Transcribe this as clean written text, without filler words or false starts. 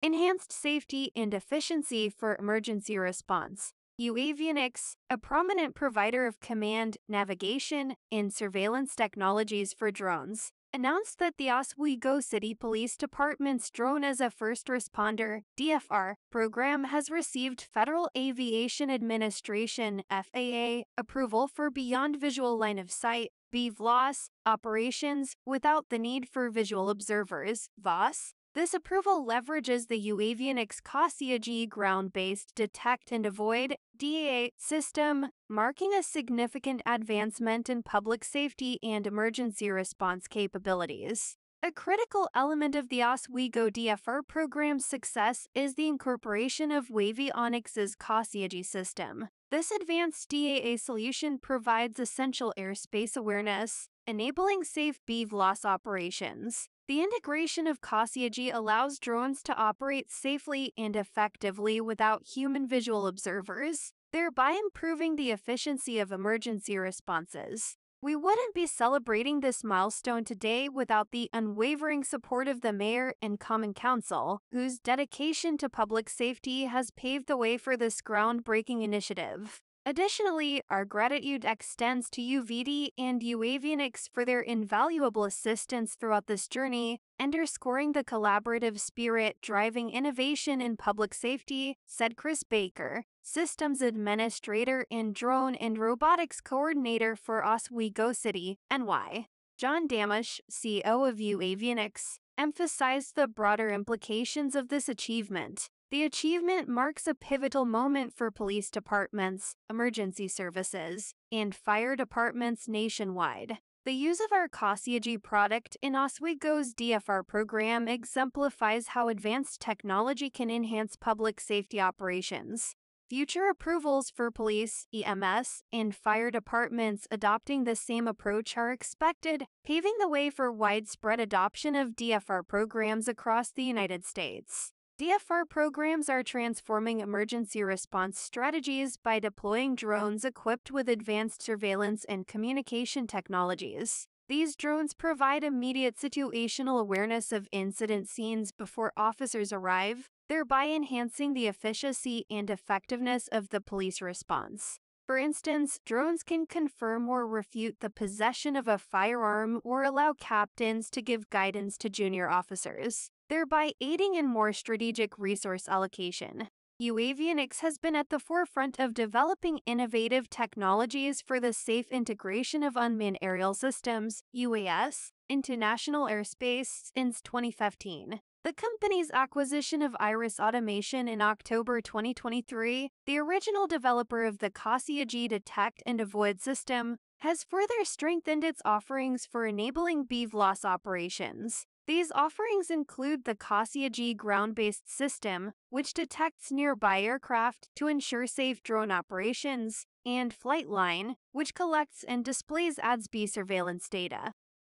Enhanced safety and efficiency for emergency response. uAvionix, a prominent provider of command, navigation, and surveillance technologies for drones, announced that the Oswego City Police Department's Drone as a First Responder (DFR) program has received Federal Aviation Administration (FAA) approval for beyond visual line of sight (BVLOS) operations without the need for visual observers (VOS). This approval leverages the uAvionix Casia G ground-based detect and avoid (DAA) system, marking a significant advancement in public safety and emergency response capabilities. A critical element of the Oswego DFR program's success is the incorporation of uAvionix's Casia G system. This advanced DAA solution provides essential airspace awareness, enabling safe BVLOS operations. The integration of Casia G allows drones to operate safely and effectively without human visual observers, thereby improving the efficiency of emergency responses. We wouldn't be celebrating this milestone today without the unwavering support of the Mayor and Common Council, whose dedication to public safety has paved the way for this groundbreaking initiative. Additionally, our gratitude extends to UVD and uAvionix for their invaluable assistance throughout this journey, underscoring the collaborative spirit driving innovation in public safety, said Chris Baker, Systems Administrator and Drone and Robotics Coordinator for Oswego City, NY. John Damisch, CEO of uAvionix, emphasized the broader implications of this achievement. The achievement marks a pivotal moment for police departments, emergency services, and fire departments nationwide. The use of our Casia G product in Oswego's DFR program exemplifies how advanced technology can enhance public safety operations. Future approvals for police, EMS, and fire departments adopting the same approach are expected, paving the way for widespread adoption of DFR programs across the United States. DFR programs are transforming emergency response strategies by deploying drones equipped with advanced surveillance and communication technologies. These drones provide immediate situational awareness of incident scenes before officers arrive, thereby enhancing the efficiency and effectiveness of the police response. For instance, drones can confirm or refute the possession of a firearm or allow captains to give guidance to junior officers, thereby aiding in more strategic resource allocation. uAvionix has been at the forefront of developing innovative technologies for the safe integration of unmanned aerial systems (UAS) into national airspace since 2015. The company's acquisition of Iris Automation in October 2023, the original developer of the Casia G detect and avoid system, has further strengthened its offerings for enabling BVLOS operations. These offerings include the Casia G ground-based system, which detects nearby aircraft to ensure safe drone operations, and Flightline, which collects and displays ADS-B surveillance data.